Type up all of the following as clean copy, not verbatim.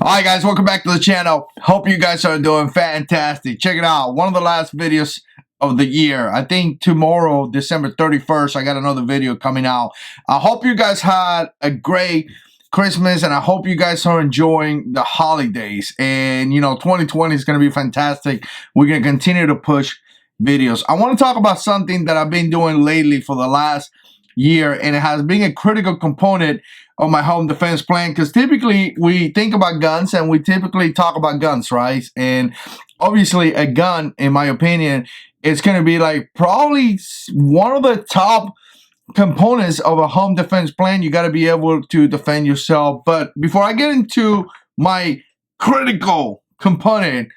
Alright guys, welcome back to the channel. Hope you guys are doing fantastic. Check it out. One of the last videos of the year. I think tomorrow, December 31st, I got another video coming out. I hope you guys had a great Christmas and I hope you guys are enjoying the holidays. And you know, 2020 is going to be fantastic. We're going to continue to push videos. I want to talk about something that I've been doing lately for the last year, and it has been a critical component of my home defense plan, because typically we think about guns and we typically talk about guns, right? And obviously a gun, in my opinion, is going to be like probably one of the top components of a home defense plan. You got to be able to defend yourself. But before I get into my critical component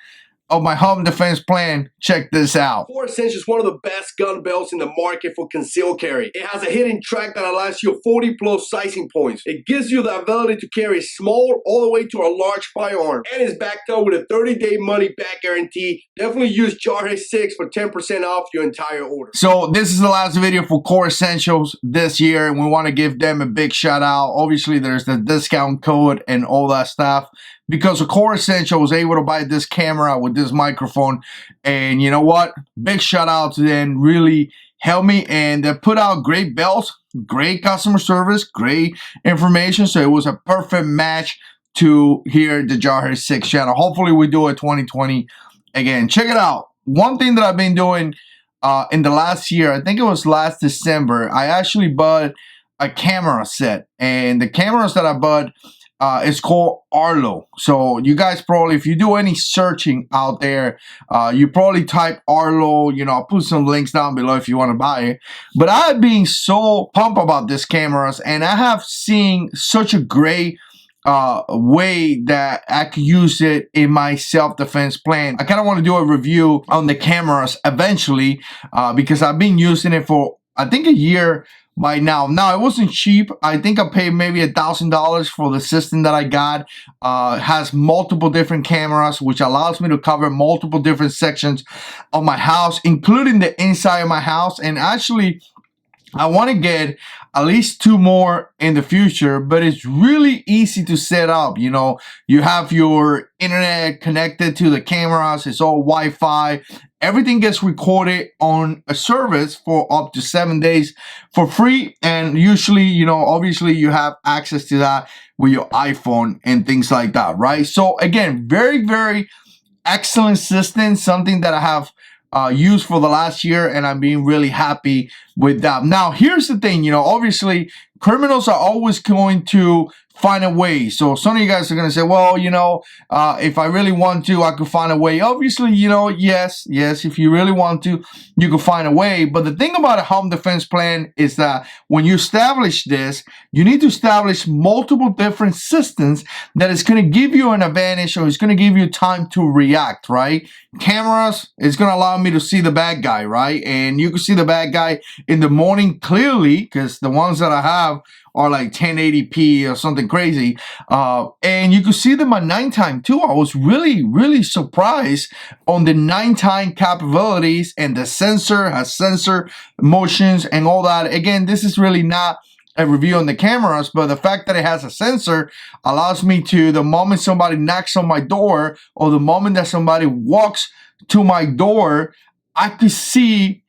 of my home defense plan, check this out. Core Essentials is one of the best gun belts in the market for concealed carry. It has a hidden track that allows you 40 plus sizing points. It gives you the ability to carry small all the way to a large firearm, and is backed up with a 30-day money back guarantee. Definitely use JH6 for 10% off your entire order. So this is the last video for Core Essentials this year, and we want to give them a big shout out. Obviously there's the discount code and all that stuff, because of Core Essentials was able to buy this camera with this microphone. And you know what? Big shout out to them. Really helped me, and they put out great belts, great customer service, great information. So it was a perfect match to here at the JH6 channel. Hopefully we do it 2020 again. Check it out. One thing that I've been doing in the last year, I think it was last December, I actually bought a camera set, and the cameras that I bought it's called Arlo. So you guys probably, if you do any searching out there, you probably type Arlo. You know, I'll put some links down below if you want to buy it. But I've been so pumped about these cameras, and I have seen such a great way that I could use it in my self-defense plan. I kind of want to do a review on the cameras eventually, because I've been using it for, I think, a year by now. Now, it wasn't cheap. I think I paid maybe $1,000 for the system that I got. Has multiple different cameras, which allows me to cover multiple different sections of my house, including the inside of my house. And actually, I want to get at least 2 more in the future, but it's really easy to set up. You know, you have your internet connected to the cameras. It's all Wi-Fi. Everything gets recorded on a service for up to 7 days for free. And usually, you know, obviously you have access to that with your iPhone and things like that, right? So again, very, very excellent system, something that I have used for the last year, and I'm being really happy with that. Now, here's the thing, you know, obviously criminals are always going to find a way. So some of you guys are going to say, well, you know, if I really want to, I could find a way. Obviously, you know, yes, if you really want to, you can find a way. But the thing about a home defense plan is that when you establish this, you need to establish multiple different systems that is going to give you an advantage, or it's going to give you time to react, right? Cameras is going to allow me to see the bad guy, right? And you can see the bad guy in the morning clearly, because the ones that I have are like 1080p or something crazy, and you can see them at nighttime too. I was really surprised on the nighttime capabilities, and the sensor has sensor motions and all that. Again, this is really not a review on the cameras, but the fact that it has a sensor allows me to, the moment somebody knocks on my door, or the moment that somebody walks to my door, I could see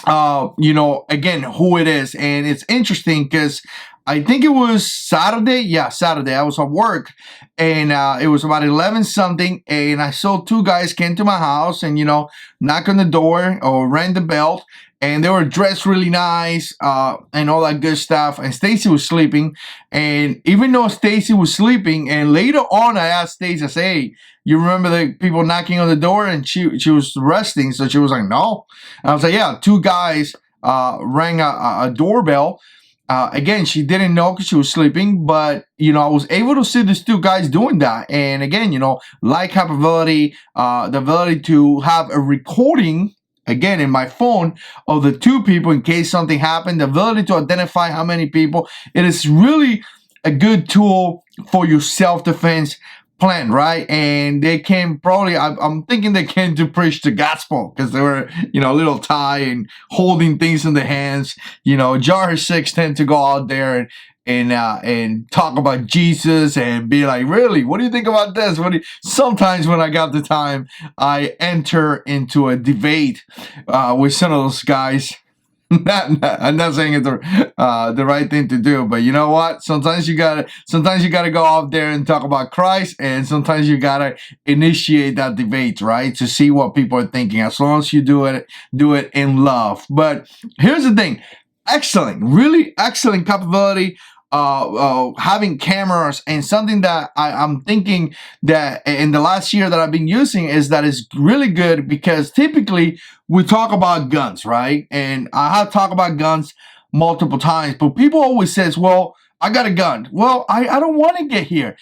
you know, again, who it is. And it's interesting because I think it was Saturday. Yeah, Saturday. I was at work, and it was about 11 something, and I saw 2 guys came to my house and, you know, knock on the door or rang the bell, and they were dressed really nice and all that good stuff. And Stacy was sleeping, and even though Stacy was sleeping, and later on I asked Stacy, I said, hey, you remember the people knocking on the door? And she was resting, so she was like, no. And I was like, yeah, 2 guys rang a doorbell. Again, she didn't know because she was sleeping, but, you know, I was able to see these 2 guys doing that. And again, you know, light capability, the ability to have a recording, again, in my phone, of the 2 people in case something happened, the ability to identify how many people. It is really a good tool for your self-defense planned, right? And they came probably, I'm thinking they came to preach the gospel because they were, a little tie and holding things in the hands. JH6 tend to go out there and talk about Jesus and be like, really, what do you think about this? Sometimes when I got the time, I enter into a debate with some of those guys. I'm not saying it's the right thing to do, but you know what? Sometimes you gotta go out there and talk about Christ, and sometimes you gotta initiate that debate, right? To see what people are thinking. As long as you do it in love. But here's the thing: excellent, really excellent capability. Having cameras, and something that I'm thinking that in the last year that I've been using is that it's really good, because typically we talk about guns, right? And I have talked about guns multiple times, but people always says, well, I got a gun. Well, I don't want to get here.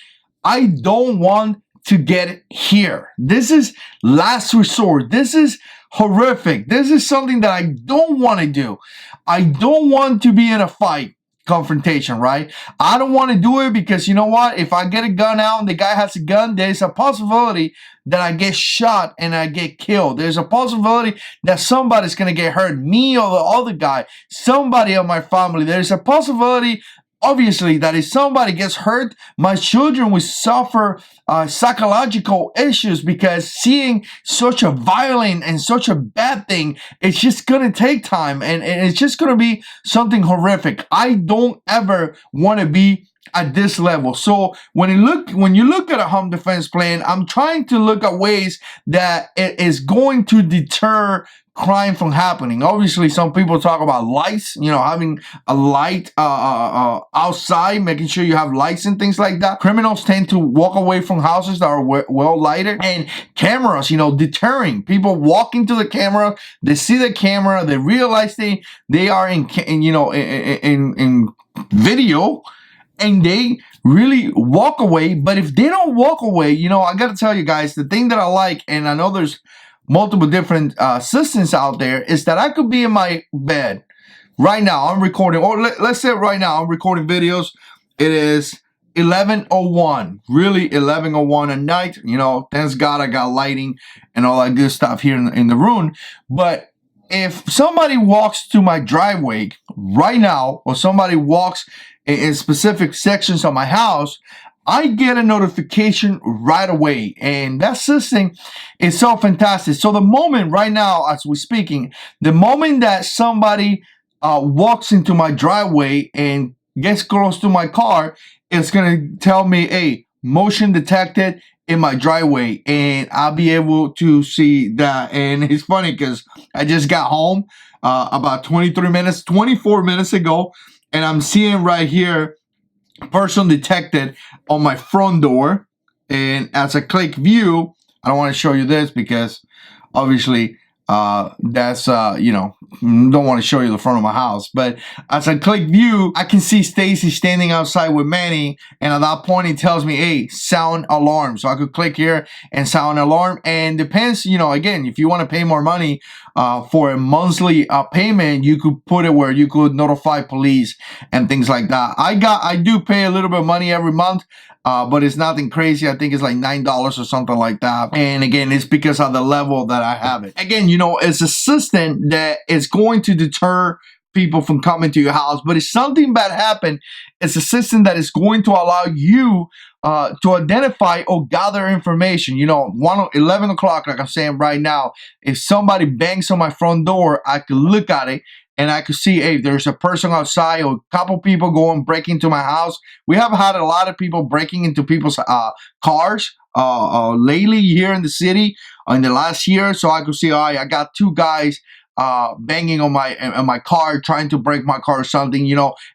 I don't want to get here. This is last resort. This is horrific. This is something that I don't want to do. I don't want to be in a fight. Confrontation, right? I don't want to do it because you know what? If I get a gun out and the guy has a gun, there's a possibility that I get shot and I get killed. There's a possibility that somebody's going to get hurt, me or the other guy, somebody of my family. There's a possibility, obviously, that if somebody gets hurt, my children will suffer psychological issues, because seeing such a violent and such a bad thing, it's just going to take time, and it's just going to be something horrific. I don't ever want to be at this level. So when you look at a home defense plan, I'm trying to look at ways that it is going to deter crime from happening. Obviously, some people talk about lights, having a light outside, making sure you have lights and things like that. Criminals tend to walk away from houses that are well lighted, and cameras, deterring people walking to the camera. They see the camera, they realize they are in video, and they really walk away. But if they don't walk away, I got to tell you guys, the thing that I like, and I know there's multiple different systems out there, is that I could be in my bed right now. I'm recording, or let's say right now I'm recording videos. It is 11:01, really 11:01 at night. Thanks God I got lighting and all that good stuff here in the room. But if somebody walks to my driveway right now, or somebody walks in specific sections of my house, I get a notification right away, and that system is so fantastic. So the moment right now, as we're speaking, the moment that somebody walks into my driveway and gets close to my car, it's gonna tell me, hey, motion detected in my driveway, and I'll be able to see that. And it's funny because I just got home about 24 minutes ago, and I'm seeing right here, person detected on my front door. And as I click view, I don't want to show you this because obviously that's don't want to show you the front of my house. But as I click view, I can see Stacy standing outside with Manny, and at that point it tells me, hey, sound alarm. So I could click here and sound alarm. And depends, again, if you want to pay more money for a monthly payment, you could put it where you could notify police and things like that. I do pay a little bit of money every month, but it's nothing crazy. I think it's like $9 or something like that. And again, it's because of the level that I have it. Again, it's a system that is going to deter people from coming to your house. But if something bad happened, it's a system that is going to allow you to identify or gather information. 11 o'clock, like I'm saying right now, if somebody bangs on my front door, I could look at it and I could see, hey, there's a person outside, or a couple people breaking into my house. We have had a lot of people breaking into people's cars lately here in the city in the last year. So I could see, I got two guys banging on my car, trying to break my car or something.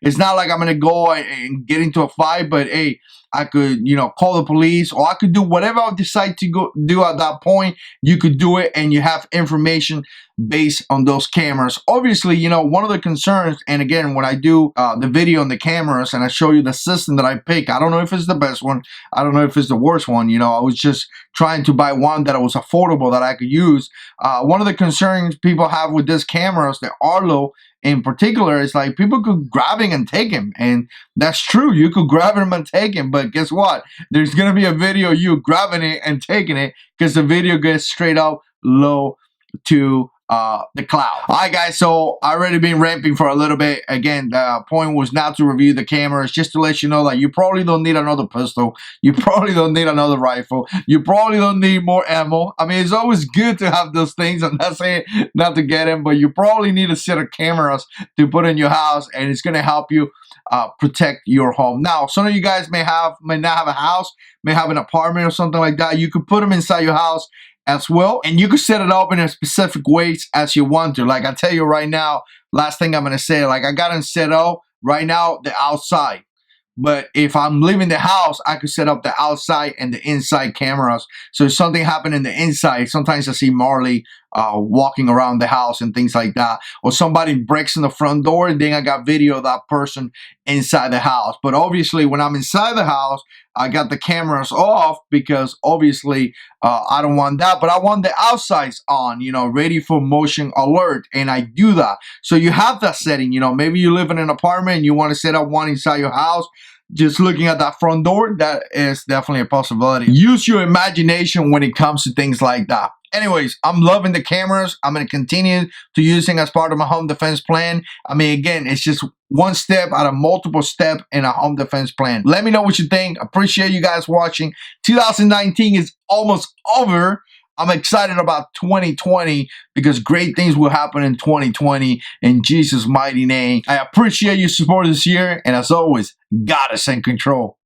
It's not like I'm gonna go and get into a fight, but hey, I could, call the police, or I could do whatever I decide to go do at that point. You could do it, and you have information based on those cameras. Obviously, you know, one of the concerns, and again, when I do the video on the cameras and I show you the system that I pick, I don't know if it's the best one, I don't know if it's the worst one. You know, I was just trying to buy one that was affordable that I could use. One of the concerns people have with these cameras, the Arlo in particular, is like people could grab him and take him, and that's true. You could grab him and take him, but guess what? There's gonna be a video of you grabbing it and taking it, because the video gets straight up low to the cloud. Alright guys, so I already been ramping for a little bit. Again, the point was not to review the cameras, just to let you know that you probably don't need another pistol, you probably don't need another rifle, you probably don't need more ammo. I mean, it's always good to have those things. I'm not saying not to get them, but you probably need a set of cameras to put in your house, and it's going to help you protect your home. Now, some of you guys may not have a house, may have an apartment or something like that. You could put them inside your house as well, and you can set it up in a specific ways as you want to. Like I tell you right now, last thing I'm gonna say, like I got them set up right now the outside, but if I'm leaving the house, I could set up the outside and the inside cameras. So if something happened in the inside, sometimes I see Marley walking around the house and things like that, or somebody breaks in the front door, and then I got video of that person inside the house. But obviously when I'm inside the house, I got the cameras off, because obviously I don't want that, but I want the outsides on, you know, ready for motion alert, and I do that. So you have that setting. You know, maybe you live in an apartment and you want to set up one inside your house. Just looking at that front door, that is definitely a possibility. Use your imagination when it comes to things like that. Anyways, I'm loving the cameras. I'm going to continue to using as part of my home defense plan. I mean, again, it's just one step out of multiple steps in a home defense plan. Let me know what you think. Appreciate you guys watching. 2019 is almost over. I'm excited about 2020, because great things will happen in 2020 in Jesus' mighty name. I appreciate your support this year, and as always, God is in control.